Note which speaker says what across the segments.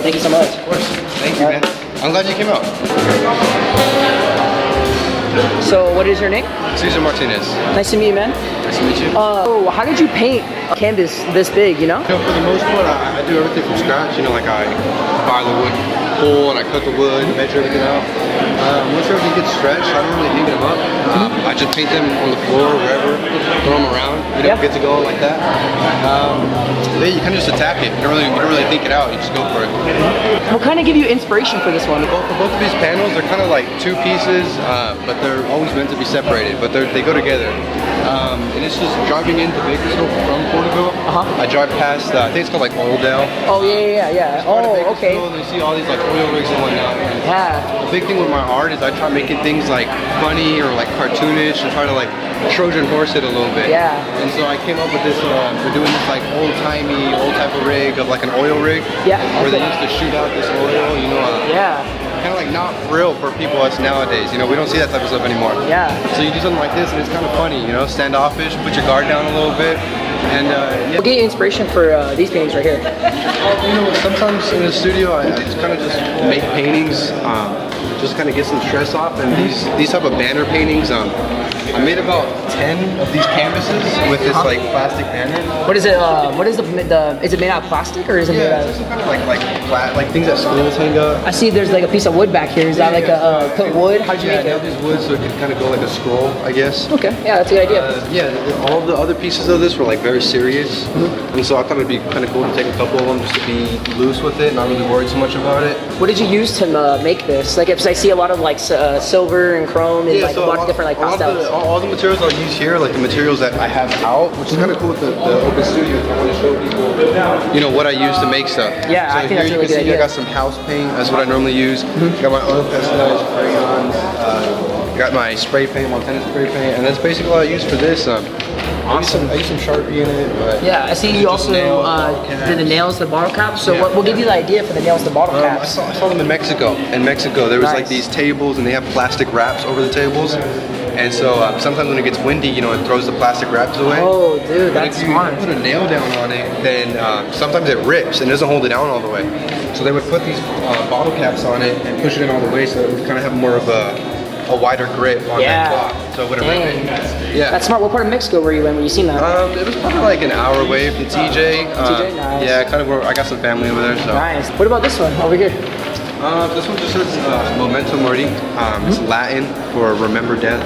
Speaker 1: Thank you so much.
Speaker 2: Of course. Thank you, man. I'm glad you came out.
Speaker 1: So, what is your name?
Speaker 2: Cesar Martinez.
Speaker 1: Nice to meet you, man.
Speaker 2: Nice to meet you.
Speaker 1: How did you paint a canvas this big, you know?
Speaker 2: You know, for the most part, I do everything from scratch. You know, like I buy the wood pull and I cut the wood, measure everything out. Once everything gets stretched, I don't really hang them up. I just paint them on the floor, wherever, throw them around, you know, get to go like that. Then you kind of just attack it. You don't really think it out. You just go for it.
Speaker 1: What kind of give you inspiration for this one?
Speaker 2: For both of these panels, they're kind of like two pieces, but they're always meant to be separated. But they go together. And it's just driving into Bakersfield from Porterville. I drive past, I think it's called like Oildale.
Speaker 1: Oh yeah. Oh, okay.
Speaker 2: And you see all these like oil rigs and whatnot.
Speaker 1: Yeah.
Speaker 2: The big thing with my art is I try making things like funny or like cartoonish and try to like Trojan horse it a little bit.
Speaker 1: Yeah.
Speaker 2: And so I came up with this, we're doing this like old-timey, old type of rig of like an oil rig.
Speaker 1: Yeah.
Speaker 2: Where they used to shoot out this oil, you know.
Speaker 1: Yeah.
Speaker 2: Kind of like not real for people us nowadays, you know, we don't see that type of stuff anymore.
Speaker 1: Yeah.
Speaker 2: So you do something like this and it's kind of funny, you know, standoffish, put your guard down a little bit. And yeah.
Speaker 1: We'll get inspiration for these paintings right here.
Speaker 2: You know, sometimes in the studio I just kind of just make paintings, just kind of get some stress off. And these type of banner paintings, I made about 10 of these canvases with this like plastic banner.
Speaker 1: What is it? What is is it made out of plastic or is it made out of?
Speaker 2: It's some kind of like things that schools hang up.
Speaker 1: I see there's like a piece of wood back here. Is that like a cut wood? How did you make it?
Speaker 2: Yeah, these wood so it could kind of go like a scroll, I guess.
Speaker 1: Okay, yeah, that's a good idea.
Speaker 2: Yeah, all the other pieces of this were like very serious, and so I thought it'd be kind of cool to take a couple of them just to be loose with it, not really worried so much about it.
Speaker 1: What did you use to make this? Like, if I see a lot of like silver and chrome and like a lot of different like pastels.
Speaker 2: All the materials I'll use here, like the materials that I have out, which is kind of cool with the open studio. I want to show people, you know, what I use to make stuff.
Speaker 1: Yeah,
Speaker 2: so
Speaker 1: I think
Speaker 2: here
Speaker 1: that's
Speaker 2: you
Speaker 1: really
Speaker 2: can
Speaker 1: good
Speaker 2: see
Speaker 1: idea.
Speaker 2: I got some house paint. That's what I normally use. Got my oil pastels, crayons. Got my spray paint, Martinez spray paint, and that's basically what I use for this.
Speaker 1: Awesome.
Speaker 2: I use some Sharpie in it. But
Speaker 1: yeah, I see you also did the nails to the bottle caps. So what gave you the idea for the nails to the bottle caps?
Speaker 2: I saw them in Mexico. In Mexico, there was like these tables, and they have plastic wraps over the tables. And so sometimes when it gets windy, you know, it throws the plastic wraps away.
Speaker 1: Oh, dude, that's smart.
Speaker 2: If you put a nail down on it, then sometimes it rips and doesn't hold it down all the way. So they would put these bottle caps on it and push it in all the way, so it would kind of have more of a wider grip on that cloth, so it wouldn't rip it. Yeah.
Speaker 1: That's smart. What part of Mexico were you in when you seen that?
Speaker 2: It was probably like an hour away from TJ.
Speaker 1: TJ, nice.
Speaker 2: Yeah, kind of where I got some family over there. So.
Speaker 1: Nice. What about this one over here?
Speaker 2: This one just says Memento Mori. It's Latin for remember death.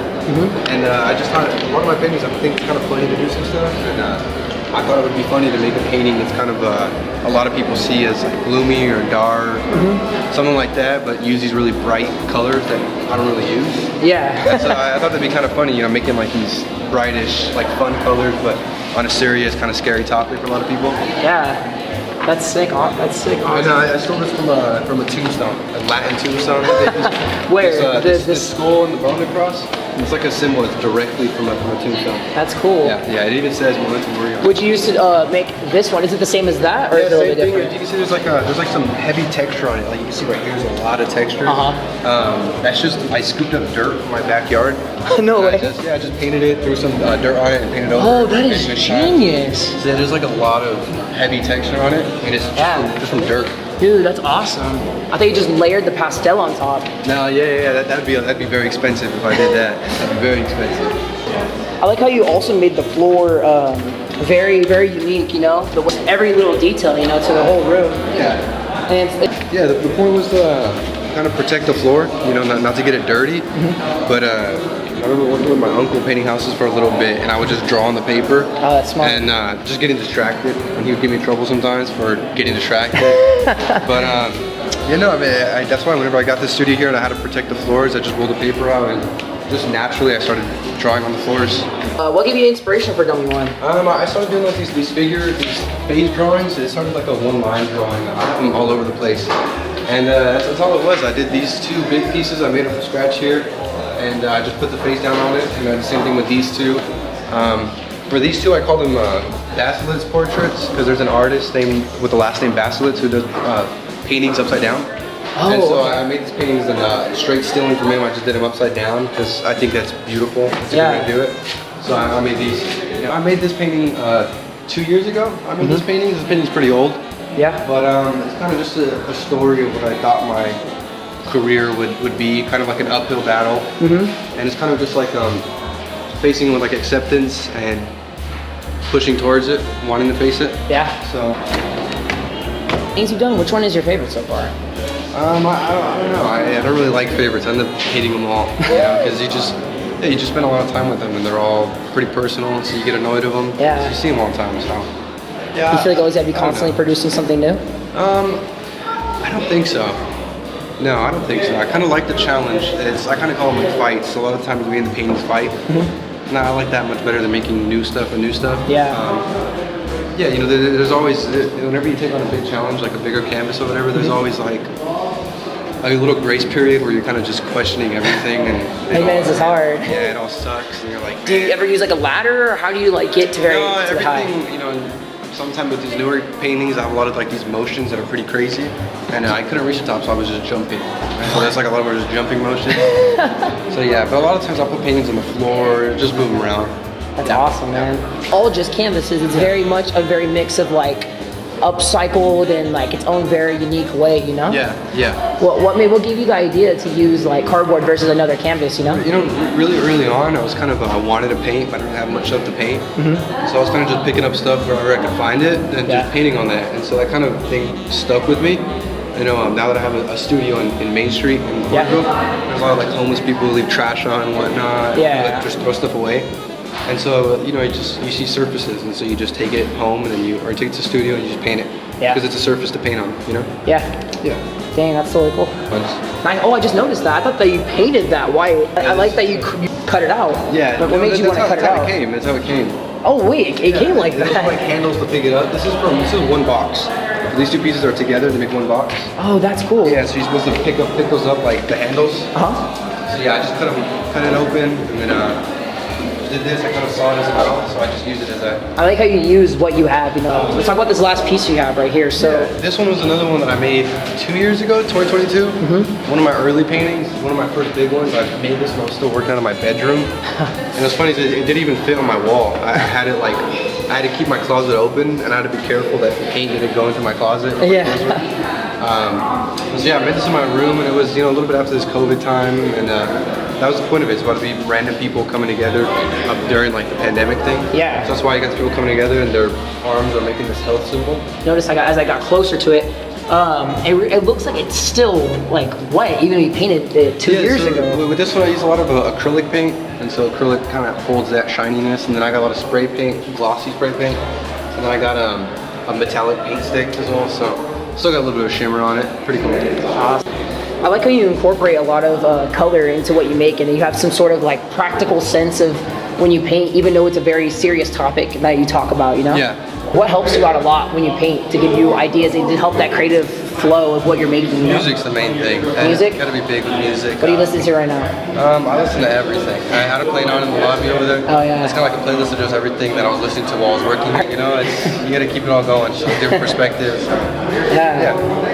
Speaker 2: And I just thought one of my paintings, I think it's kind of funny to do some stuff. And I thought it would be funny to make a painting that's kind of a lot of people see as like gloomy or dark, something like that, but use these really bright colors that I don't really use.
Speaker 1: Yeah.
Speaker 2: So I thought that'd be kind of funny, you know, making like these brightish, like fun colors, but on a serious, kind of scary topic for a lot of people.
Speaker 1: Yeah. That's sick. That's sick.
Speaker 2: And I stole this from a tombstone, a Latin tombstone.
Speaker 1: Where?
Speaker 2: This skull and the bone across. It's like a symbol. It's directly from a tombstone.
Speaker 1: That's cool.
Speaker 2: Yeah. It even says Memento Mori.
Speaker 1: Would you use to make this one? Is it the same as that, or is it a little bit different?
Speaker 2: You can see there's like some heavy texture on it. Like you can see right here, there's a lot of texture. That's just I scooped up dirt from my backyard.
Speaker 1: No way.
Speaker 2: I just painted it, threw some dirt on it, and painted over.
Speaker 1: Oh, that is genius.
Speaker 2: So there's like a lot of heavy texture on it, and it's just from dirt.
Speaker 1: Dude, that's awesome. I thought you just layered the pastel on top.
Speaker 2: No, that'd be very expensive if I did that. That'd be very expensive.
Speaker 1: I like how you also made the floor very, very unique, you know? Every little detail, you know, to the whole room.
Speaker 2: Yeah.
Speaker 1: And
Speaker 2: the point was to kind of protect the floor, you know, not to get it dirty. But I remember working with my uncle painting houses for a little bit, and I would just draw on the paper.
Speaker 1: Oh, that's smart.
Speaker 2: And just getting distracted, and he would give me trouble sometimes for getting distracted. But you know, I mean, that's why whenever I got this studio here and I had to protect the floors, I just rolled the paper out, and just naturally I started drawing on the floors.
Speaker 1: What gave you inspiration for Dummy One?
Speaker 2: I started doing like these figures, these phase drawings. It started like a one-line drawing. I have them all over the place. And that's all it was. I did these two big pieces. I made them from scratch here. And I just put the face down on it. And I did the same thing with these two. For these two, I call them Basilitz portraits, because there's an artist named with the last name Basilitz who does paintings upside down. Oh, and so I made these paintings in straight stealing from him. I just did them upside down because I think that's beautiful. It's a good way to do it. So I made these. I made this painting 2 years ago. I made this painting. This painting's pretty old.
Speaker 1: Yeah.
Speaker 2: But it's kind of just a story of what I thought my career would be, kind of like an uphill battle. And it's kind of just like facing with like acceptance and pushing towards it, wanting to face it.
Speaker 1: Yeah.
Speaker 2: So
Speaker 1: Things you've done, which one is your favorite so far?
Speaker 2: I don't know. I don't really like favorites. I end up hating them all, because you just spend a lot of time with them, and they're all pretty personal, so you get annoyed of them.
Speaker 1: Yeah.
Speaker 2: You see them all the time, so. Yeah.
Speaker 1: You feel like always have to be constantly producing something new?
Speaker 2: I don't think so. No, I don't think so. I kind of like the challenge. I kind of call them like fights. A lot of times we in the paintings fight. No, I like that much better than making new stuff and new stuff.
Speaker 1: Yeah.
Speaker 2: Yeah, there's always, whenever you take on a big challenge, like a bigger canvas or whatever, there's always like a little grace period where you're kind of just questioning everything. And
Speaker 1: 8 minutes is hard.
Speaker 2: Yeah, it all sucks, and you're like,
Speaker 1: Do you ever use like a ladder, or how do you like get to very
Speaker 2: no,
Speaker 1: to high?
Speaker 2: everything, sometimes with these newer paintings, I have a lot of like these motions that are pretty crazy, and I couldn't reach the top, so I was just jumping. And so that's like a lot of just jumping motion. So yeah, but a lot of times I'll put paintings on the floor, just move them around.
Speaker 1: That's awesome, man. All just canvases. It's very much a very mix of like upcycled and like its own very unique way,
Speaker 2: Yeah.
Speaker 1: What gave you the idea to use like cardboard versus another canvas,
Speaker 2: Really early on, I was kind of, I wanted to paint, but I didn't have much stuff to paint. So I was kind of just picking up stuff wherever I could find it and just painting on that. And so that kind of thing stuck with me. Now that I have a studio in Main Street in Portland, there's a lot of like homeless people who leave trash on and whatnot, like just throw stuff away. And so, you see surfaces, and so you just take it home, and then or take it to the studio and you just paint it. Because it's a surface to paint on,
Speaker 1: Yeah.
Speaker 2: Yeah.
Speaker 1: Dang, that's totally cool. I just noticed that. I thought that you painted that white. I like that you cut it out.
Speaker 2: Yeah.
Speaker 1: But what made you want to cut it out?
Speaker 2: That's how it came.
Speaker 1: Oh wait, it came like that.
Speaker 2: There's like handles to pick it up. This is one box. These two pieces are together to make one box.
Speaker 1: Oh, that's cool.
Speaker 2: Yeah, so you're supposed to pick those up like the handles. So yeah, I just cut it open, and then did this. I kind of saw it as well, so I just used it as a.
Speaker 1: I like how you use what you have. Let's talk about this last piece you have right here. So
Speaker 2: this one was another one that I made 2 years ago, 2022. One of my early paintings, one of my first big ones. I made this when I was still working out of my bedroom, and what's funny is it didn't even fit on my wall. I had to keep my closet open, and I had to be careful that the paint didn't go into my closet. So yeah, I made this in my room, and it was a little bit after this COVID time, and that was the point of it. It's about to be random people coming together during like the pandemic thing.
Speaker 1: Yeah.
Speaker 2: So that's why you got people coming together, and their arms are making this health symbol.
Speaker 1: Notice as I got closer to it, it looks like it's still like wet, even though you painted it 2 years ago.
Speaker 2: With this one, I use a lot of acrylic paint, and so acrylic kind of holds that shininess. And then I got a lot of spray paint, glossy spray paint, and then I got a metallic paint stick as well. So still got a little bit of shimmer on it. Pretty cool.
Speaker 1: Awesome. I like how you incorporate a lot of color into what you make, and you have some sort of like practical sense of when you paint, even though it's a very serious topic that you talk about,
Speaker 2: Yeah.
Speaker 1: What helps you out a lot when you paint to give you ideas and to help that creative flow of what you're making?
Speaker 2: Music's the main thing.
Speaker 1: Music?
Speaker 2: Gotta be big with music.
Speaker 1: What do you listen to right now?
Speaker 2: I listen to everything. I had a play on in the lobby over there.
Speaker 1: Oh yeah.
Speaker 2: It's kind of like a playlist of just everything that I was listening to while I was working. You gotta keep it all going. Just different perspectives.
Speaker 1: Yeah.